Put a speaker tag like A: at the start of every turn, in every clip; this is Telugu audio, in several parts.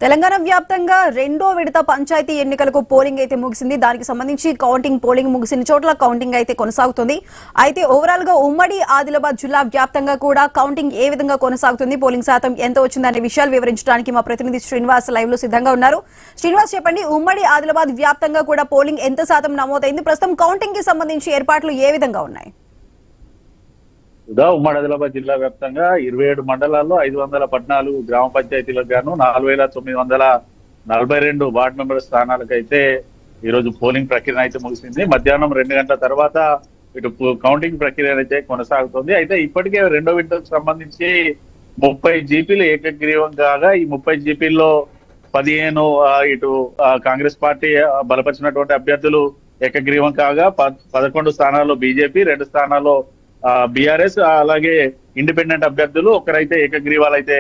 A: తెలంగాణ వ్యాప్తంగా రెండో విడత పంచాయతీ ఎన్నికలకు పోలింగ్ అయితే ముగిసింది. దానికి సంబంధించి పోలింగ్ ముగిసిన చోట్ల కౌంటింగ్ అయితే కొనసాగుతుంది. అయితే ఓవరాల్ గా ఉమ్మడి ఆదిలాబాద్ జిల్లా వ్యాప్తంగా కూడా కౌంటింగ్ ఏ విధంగా కొనసాగుతుంది, పోలింగ్ శాతం ఎంత వచ్చిందనే విషయాలు వివరించడానికి మా ప్రతినిధి శ్రీనివాస్ లైవ్ లో సిద్ధంగా ఉన్నారు. శ్రీనివాస్, చెప్పండి, ఉమ్మడి ఆదిలాబాద్ వ్యాప్తంగా కూడా పోలింగ్ ఎంత శాతం నమోదైంది? ప్రస్తుతం కౌంటింగ్ కి సంబంధించి ఏర్పాట్లు ఏ విధంగా ఉన్నాయి?
B: ఉమ్మడి ఆదిలాబాద్ జిల్లా వ్యాప్తంగా 27 మండలాల్లో 514 గ్రామ పంచాయతీలకు గాను 4942 వార్డు మెంబర్ స్థానాలకైతే ఈ రోజు పోలింగ్ ప్రక్రియ అయితే ముగిసింది. మధ్యాహ్నం 2 గంటల తర్వాత ఇటు కౌంటింగ్ ప్రక్రియ అయితే కొనసాగుతుంది. అయితే ఇప్పటికే రెండో విడతకు సంబంధించి 30 జీపీలు ఏకగ్రీవం కాగా ఈ 30 జీపీల్లో 15 ఇటు కాంగ్రెస్ పార్టీ బలపరిచినటువంటి అభ్యర్థులు ఏకగ్రీవం కాగా 11 స్థానాల్లో బీజేపీ, 2 స్థానాల్లో బీఆర్ఎస్, అలాగే ఇండిపెండెంట్ అభ్యర్థులు ఒకరైతే ఏకగ్రీవాలు అయితే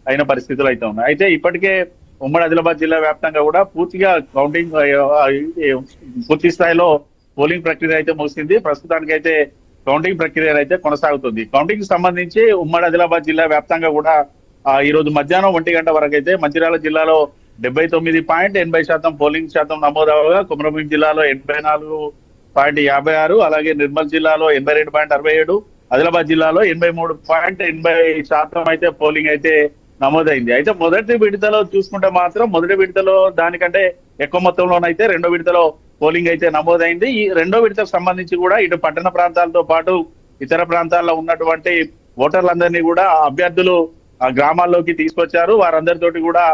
B: అయిన పరిస్థితులు అయితే ఉన్నాయి. అయితే ఇప్పటికే ఉమ్మడి ఆదిలాబాద్ జిల్లా వ్యాప్తంగా కూడా పూర్తిగా కౌంటింగ్ పూర్తి స్థాయిలో పోలింగ్ ప్రక్రియ అయితే ముగిసింది. ప్రస్తుతానికి అయితే కౌంటింగ్ ప్రక్రియ అయితే కొనసాగుతుంది. కౌంటింగ్ సంబంధించి ఉమ్మడి ఆదిలాబాద్ జిల్లా వ్యాప్తంగా కూడా ఈ రోజు మధ్యాహ్నం 1 గంట వరకు అయితే మంచిర్యాల జిల్లాలో 79.80% పోలింగ్ శాతం నమోదవగా, కొమరంభీం జిల్లాలో 84.56, అలాగే నిర్మల్ జిల్లాలో 82.67, ఆదిలాబాద్ జిల్లాలో 83.80% అయితే పోలింగ్ అయితే నమోదైంది. అయితే మొదటి విడతలో చూసుకుంటే మాత్రం మొదటి విడతలో దానికంటే ఎక్కువ మొత్తంలోనైతే రెండో విడతలో పోలింగ్ అయితే నమోదైంది. ఈ రెండో విడతకు సంబంధించి కూడా ఇటు పట్టణ ప్రాంతాలతో పాటు ఇతర ప్రాంతాల్లో ఉన్నటువంటి ఓటర్లందరినీ కూడా అభ్యర్థులు గ్రామాల్లోకి తీసుకొచ్చారు. వారందరితోటి కూడా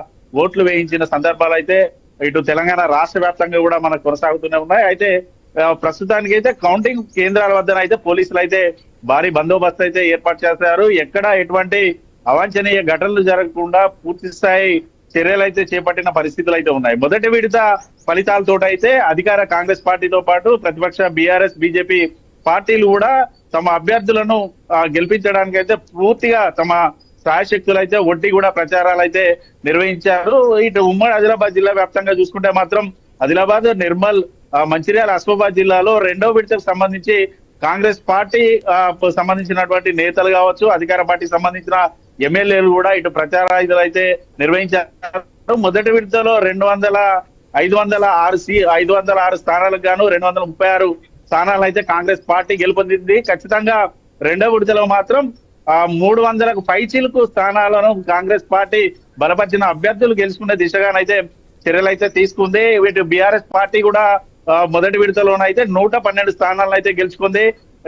B: ఓట్లు వేయించిన సందర్భాలు అయితే ఇటు తెలంగాణ రాష్ట్ర వ్యాప్తంగా కూడా మనకు కొనసాగుతూనే ఉన్నాయి. అయితే ప్రస్తుతానికి అయితే కౌంటింగ్ కేంద్రాల వద్ద అయితే పోలీసులు అయితే భారీ బందోబస్తు అయితే ఏర్పాటు చేశారు. ఎక్కడ ఎటువంటి అవాంఛనీయ ఘటనలు జరగకుండా పూర్తి స్థాయి చర్యలు అయితే చేపట్టిన పరిస్థితులు అయితే ఉన్నాయి. మొదటి విడత ఫలితాలతో అయితే అధికార కాంగ్రెస్ పార్టీతో పాటు ప్రతిపక్ష బీఆర్ఎస్, బీజేపీ పార్టీలు కూడా తమ అభ్యర్థులను గెలిపించడానికి అయితే పూర్తిగా తమ సాయశక్తులు అయితే ఒడ్డి కూడా ప్రచారాలు అయితే నిర్వహించారు. ఇటు ఉమ్మడి ఆదిలాబాద్ జిల్లా వ్యాప్తంగా చూసుకుంటే మాత్రం ఆదిలాబాద్, నిర్మల్, మంచిర్యాల, ఆసిఫాబాద్ జిల్లాలో రెండో విడతకు సంబంధించి కాంగ్రెస్ పార్టీ సంబంధించినటువంటి నేతలు కావచ్చు, అధికార పార్టీకి సంబంధించిన ఎమ్మెల్యేలు కూడా ఇటు ప్రచారాలు అయితే నిర్వహించారు. మొదటి విడతలో 506 స్థానాలకు గాను 236 స్థానాలు అయితే కాంగ్రెస్ పార్టీ గెలుపొందింది. ఖచ్చితంగా రెండో విడతలో మాత్రం 300కు పైచిలకు స్థానాలను కాంగ్రెస్ పార్టీ బలపరిచిన అభ్యర్థులు గెలుచుకునే దిశగానైతే చర్యలు అయితే తీసుకుంది. ఇటు బీఆర్ఎస్ పార్టీ కూడా మొదటి విడతలోనైతే 112 స్థానాలను అయితే గెలుచుకుంది.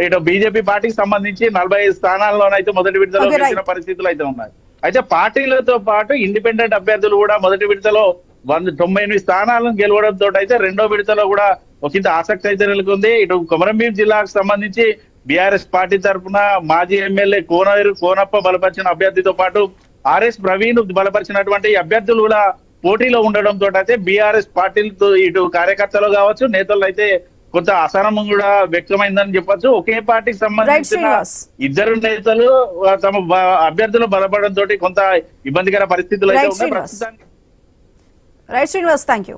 B: ఇటు బీజేపీ పార్టీకి సంబంధించి 45 స్థానాల్లోనైతే మొదటి విడతలో గెలిచిన పరిస్థితులు అయితే ఉన్నాయి. అయితే పార్టీలతో పాటు ఇండిపెండెంట్ అభ్యర్థులు కూడా మొదటి విడతలో 198 స్థానాలను గెలవడంతో అయితే రెండో విడతలో కూడా ఒకంత ఆసక్తి అయితే నెలకొంది. ఇటు కొమరంభీం జిల్లాకు సంబంధించి బీఆర్ఎస్ పార్టీ తరఫున మాజీ ఎమ్మెల్యే కోనప్ప బలపరిచిన అభ్యర్థితో పాటు ఆర్ఎస్ ప్రవీణ్ బలపరిచినటువంటి అభ్యర్థులు కూడా పోటీలో ఉండడంతో అయితే బీఆర్ఎస్ పార్టీలతో ఇటు కార్యకర్తలు కావచ్చు, నేతలు అయితే కొంత అసహనం కూడా వ్యక్తమైందని చెప్పొచ్చు. ఒకే పార్టీకి సంబంధించిన ఇద్దరు నేతలు తమ అభ్యర్థులు బలపడంతో కొంత ఇబ్బందికర పరిస్థితులు అయితే ఉన్నాయి ప్రస్తుతానికి.
A: Right Srinivas, thank you.